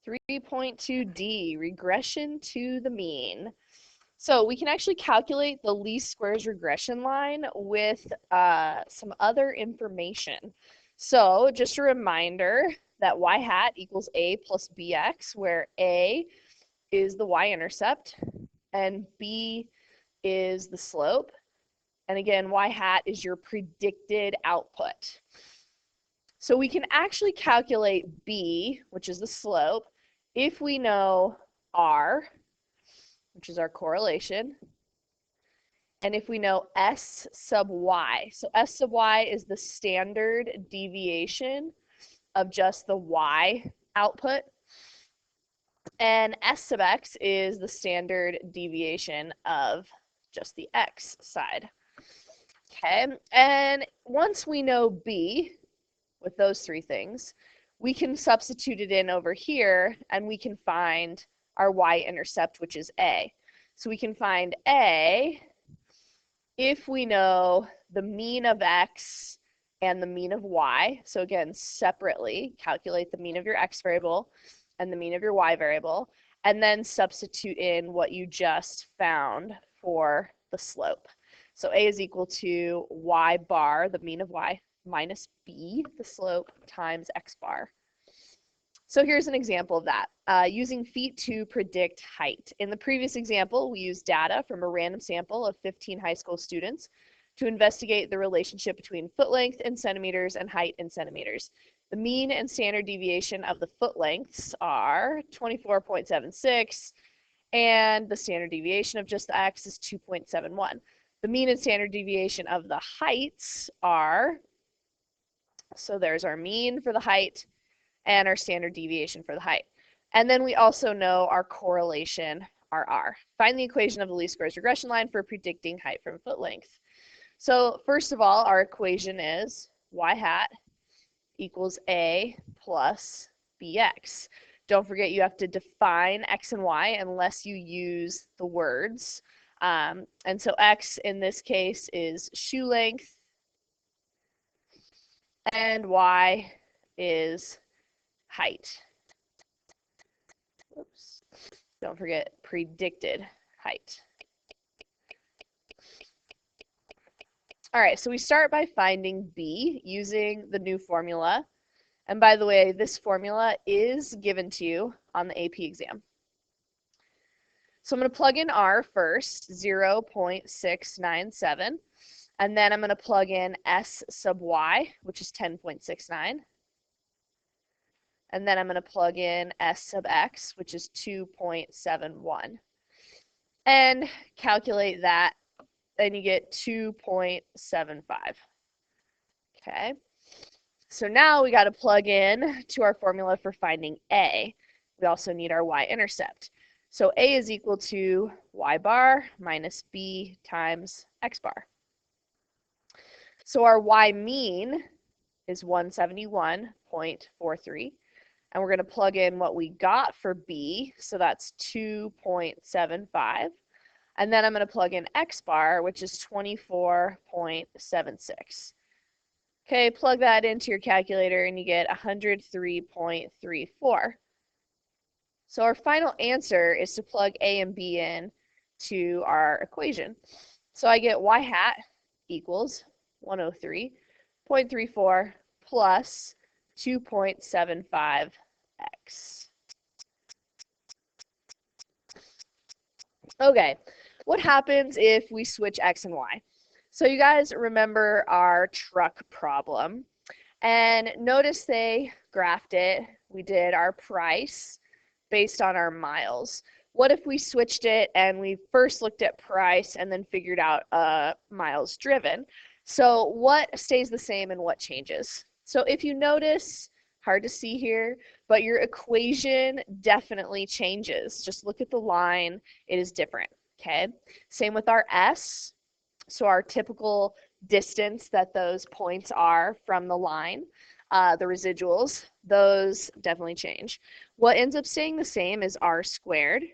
3.2D, regression to the mean. So we can actually calculate the least squares regression line with some other information. So just a reminder that y hat equals a plus bx, where a is the y-intercept and b is the slope. And again, y hat is your predicted output. So we can actually calculate b, which is the slope, if we know r, which is our correlation, and if we know S sub y. So S sub y is the standard deviation of just the y output, and S sub x is the standard deviation of just the x side. Okay, and once we know b with those three things, we can substitute it in over here and we can find our y-intercept, which is a. So we can find a if we know the mean of x and the mean of y. So again, separately calculate the mean of your x variable and the mean of your y variable, and then substitute in what you just found for the slope. So a is equal to y bar, the mean of y, minus b, the slope, times x bar. So here's an example of that. Using feet to predict height. In the previous example, we used data from a random sample of 15 high school students to investigate the relationship between foot length in centimeters and height in centimeters. The mean and standard deviation of the foot lengths are 24.76, and the standard deviation of just the x is 2.71. The mean and standard deviation of the heights are, so there's our mean for the height and our standard deviation for the height. And then we also know our correlation, our R. Find the equation of the least squares regression line for predicting height from foot length. So first of all, our equation is y hat equals a plus bx. Don't forget you have to define x and y unless you use the words. And so x in this case is shoe length, and y is height. Oops. Don't forget predicted height. All right, so we start by finding b using the new formula. And by the way, this formula is given to you on the AP exam. So I'm going to plug in r first, 0.697. And then I'm going to plug in s sub y, which is 10.69. And then I'm going to plug in s sub x, which is 2.71. And calculate that, and you get 2.75. Okay. So now we got to plug in to our formula for finding a. We also need our y-intercept. So a is equal to y bar minus b times x bar. So our y mean is 171.43. And we're going to plug in what we got for b, so that's 2.75. And then I'm going to plug in x bar, which is 24.76. Okay, plug that into your calculator and you get 103.34. So our final answer is to plug a and b in to our equation. So I get y hat equals 103.34 plus 2.75x. Okay, what happens if we switch x and y? So you guys remember our truck problem, and notice they graphed it. We did our price based on our miles. What if we switched it and we first looked at price and then figured out miles driven? So what stays the same and what changes? So if you notice, hard to see here, but your equation definitely changes. Just look at the line, it is different, okay? Same with our S. So our typical distance that those points are from the line, the residuals, those definitely change. What ends up staying the same is r squared.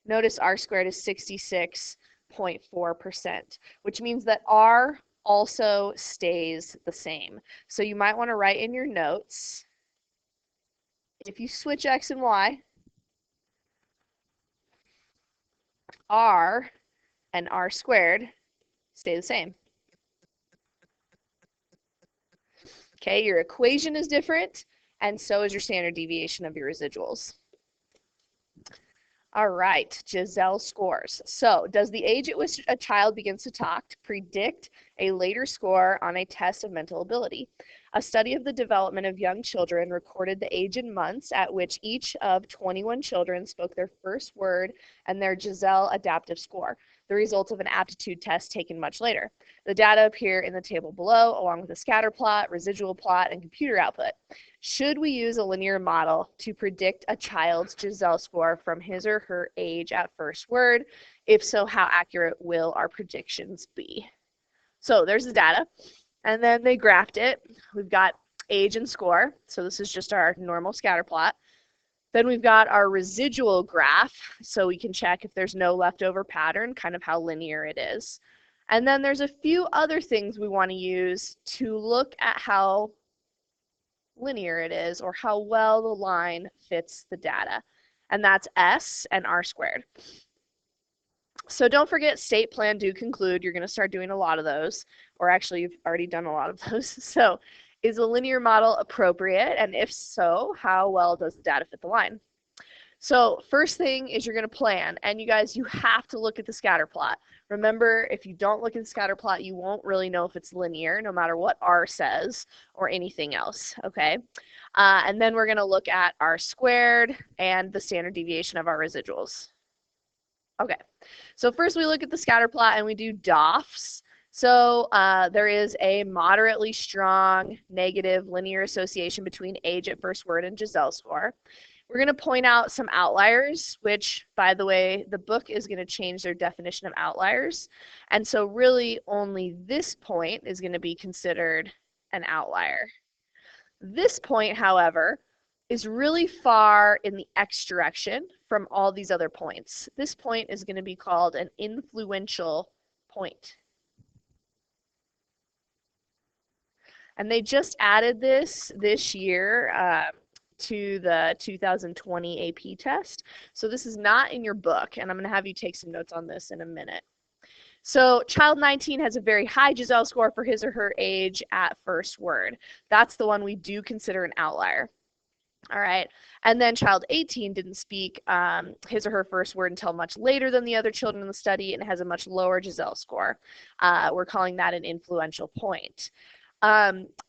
Notice r squared is 66.4%, which means that r also stays the same. So you might want to write in your notes, If you switch x and y, r and r squared stay the same. Okay, your equation is different, and so is your standard deviation of your residuals. All right, Giselle scores. So, does the age at which a child begins to talk predict a later score on a test of mental ability? A study of the development of young children recorded the age in months at which each of 21 children spoke their first word and their Giselle adaptive score, the results of an aptitude test taken much later. The data appear in the table below, along with a scatter plot, residual plot, and computer output. Should we use a linear model to predict a child's Giselle score from his or her age at first word? If so, how accurate will our predictions be? So there's the data, and then they graphed it. We've got age and score, so this is just our normal scatter plot. Then we've got our residual graph, so we can check if there's no leftover pattern, kind of how linear it is. And then there's a few other things we want to use to look at how linear it is or how well the line fits the data. And that's S and R squared. So don't forget, state, plan, do, conclude. You're going to start doing a lot of those, or actually you've already done a lot of those. So is a linear model appropriate? And if so, how well does the data fit the line? So first thing is you're going to plan, and you guys, you have to look at the scatter plot. Remember, if you don't look at the scatter plot, you won't really know if it's linear, no matter what R says or anything else, okay? And then we're going to look at R squared and the standard deviation of our residuals. Okay, so first we look at the scatter plot and we do DOFs. So there is a moderately strong negative linear association between age at first word and Giselle score. We're going to point out some outliers, which, by the way, the book is going to change their definition of outliers. And so really only this point is going to be considered an outlier. This point, however, is really far in the x direction from all these other points. This point is going to be called an influential point. And they just added this year to the 2020 AP test. So this is not in your book, and I'm going to have you take some notes on this in a minute. So child 19 has a very high Giselle score for his or her age at first word. That's the one we do consider an outlier. All right, and then child 18 didn't speak his or her first word until much later than the other children in the study and has a much lower Giselle score. We're calling that an influential point.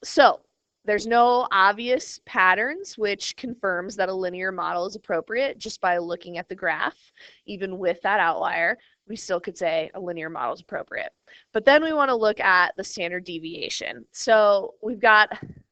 So there's no obvious patterns, which confirms that a linear model is appropriate just by looking at the graph. Even with that outlier, we still could say a linear model is appropriate. But then we want to look at the standard deviation. So we've got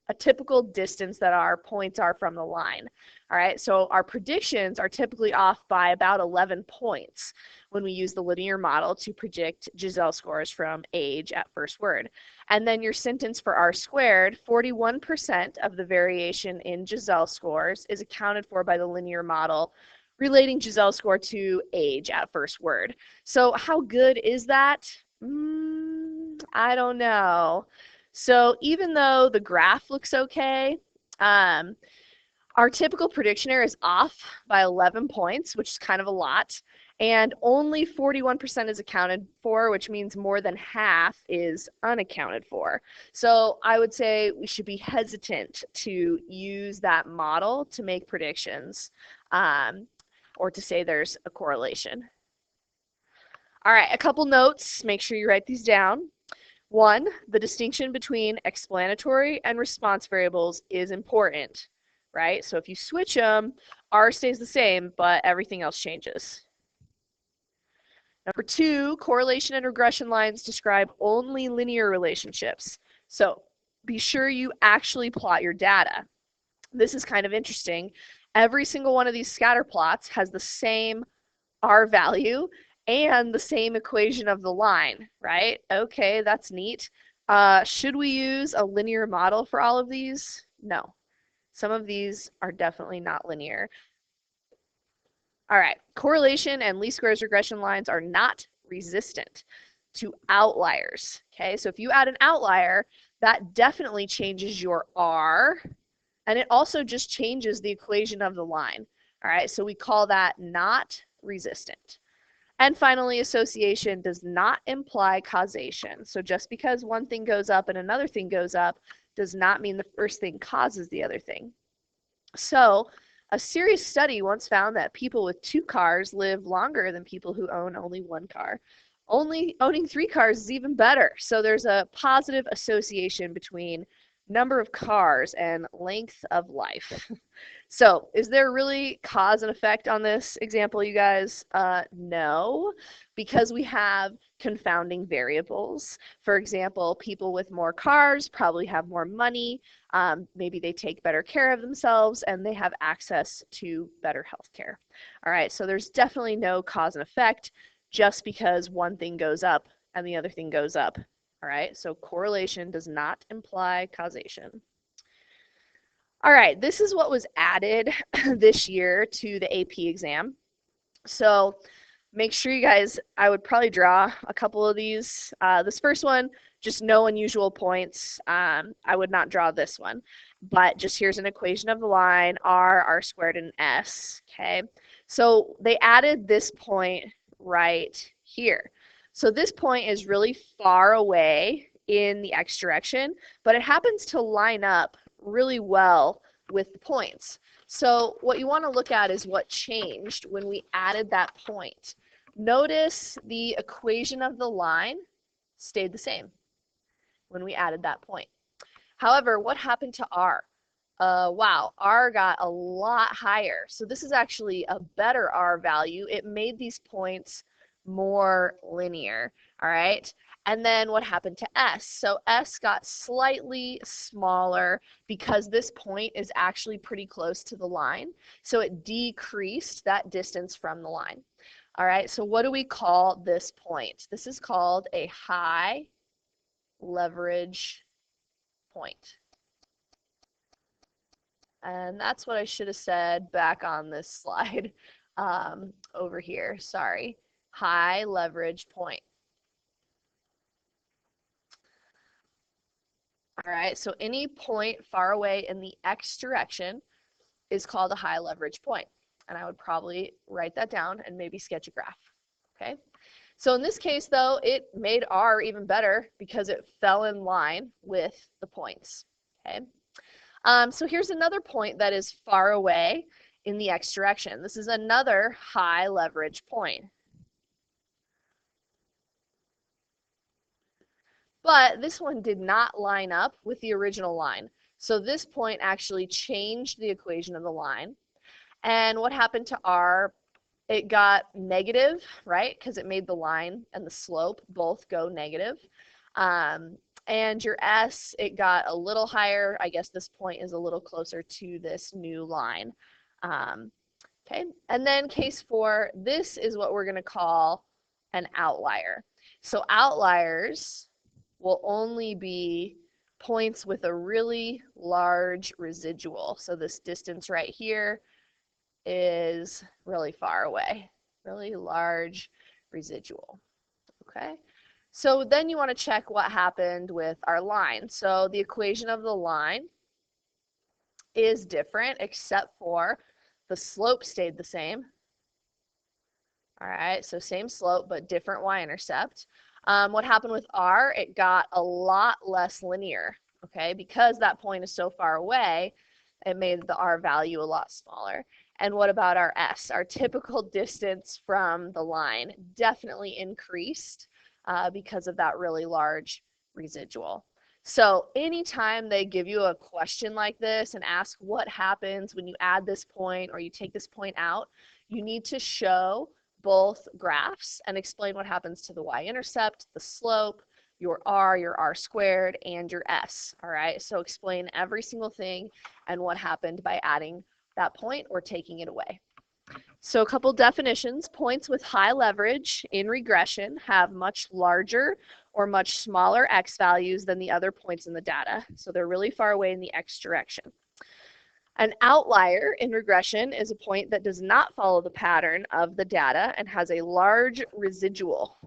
a typical distance that our points are from the line. All right, so our predictions are typically off by about 11 points when we use the linear model to predict Giselle scores from age at first word. And then your sentence for R squared, 41% of the variation in Giselle scores is accounted for by the linear model relating Giselle score to age at first word. So how good is that? I don't know. So even though the graph looks okay, our typical prediction error is off by 11 points, which is kind of a lot, and only 41% is accounted for, which means more than half is unaccounted for. So I would say we should be hesitant to use that model to make predictions or to say there's a correlation. All right, a couple notes. Make sure you write these down. One, the distinction between explanatory and response variables is important, right? So if you switch them, R stays the same, but everything else changes. Number two, correlation and regression lines describe only linear relationships. So be sure you actually plot your data. This is kind of interesting. Every single one of these scatter plots has the same R value and the same equation of the line, right? Okay, that's neat. Should we use a linear model for all of these? No. Some of these are definitely not linear. All right, correlation and least squares regression lines are not resistant to outliers, okay? So if you add an outlier, that definitely changes your R And it also just changes the equation of the line. All right, so we call that not resistant. And finally, association does not imply causation. So just because one thing goes up and another thing goes up does not mean the first thing causes the other thing. So a serious study once found that people with 2 cars live longer than people who own only 1 car. Only owning 3 cars is even better. So there's a positive association between number of cars and length of life. So is there really cause and effect on this example, you guys? No, because we have confounding variables. For example, people with more cars probably have more money. Maybe they take better care of themselves and they have access to better health care. All right, so there's definitely no cause and effect just because one thing goes up and the other thing goes up. All right, so correlation does not imply causation. All right, this is what was added this year to the AP exam. So make sure you guys, I would probably draw a couple of these. This first one, just no unusual points. I would not draw this one, but just here's an equation of the line, r squared, and s, okay? So they added this point right here. So this point is really far away in the x direction, but it happens to line up really well with the points. So what you want to look at is what changed when we added that point. Notice the equation of the line stayed the same when we added that point. However, what happened to r? Wow, r got a lot higher. So this is actually a better r value. It made these points more linear, all right? And then what happened to s? So s got slightly smaller because this point is actually pretty close to the line. So it decreased that distance from the line. All right, so what do we call this point? This is called a high leverage point. And that's what I should have said back on this slide over here. Sorry. High leverage point. All right, so any point far away in the x direction is called a high leverage point. And I would probably write that down and maybe sketch a graph. Okay. So in this case, though, it made r even better because it fell in line with the points. Okay. So here's another point that is far away in the x direction. This is another high leverage point. But this one did not line up with the original line. So this point actually changed the equation of the line. And what happened to r? It got negative, right? Because it made the line and the slope both go negative. And your s, it got a little higher. I guess this point is a little closer to this new line. Okay, and then case 4, this is what we're going to call an outlier. So outliers will only be points with a really large residual. So this distance right here is really far away, really large residual. Okay, so then you want to check what happened with our line. So the equation of the line is different except for the slope stayed the same. All right, so same slope but different y-intercept. What happened with r? It got a lot less linear, okay? Because that point is so far away, it made the r value a lot smaller. And what about our s? Our typical distance from the line definitely increased because of that really large residual. So anytime they give you a question like this and ask what happens when you add this point or you take this point out, you need to show both graphs and explain what happens to the y-intercept, the slope, your r squared, and your s. All right, so explain every single thing and what happened by adding that point or taking it away. So a couple definitions. Points with high leverage in regression have much larger or much smaller x values than the other points in the data. So they're really far away in the x direction. An outlier in regression is a point that does not follow the pattern of the data and has a large residual.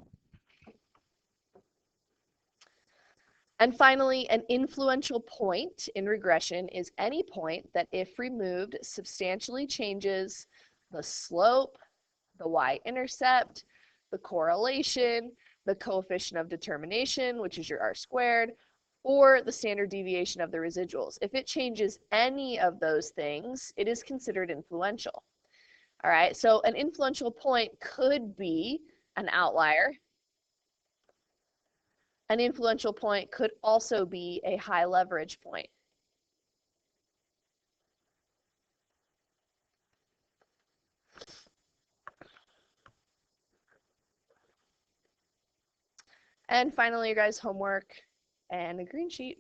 And finally, an influential point in regression is any point that, if removed, substantially changes the slope, the y-intercept, the correlation, the coefficient of determination, which is your r squared, or the standard deviation of the residuals. If it changes any of those things, it is considered influential. All right, so an influential point could be an outlier. An influential point could also be a high leverage point. And finally, your guys' homework and a green sheet.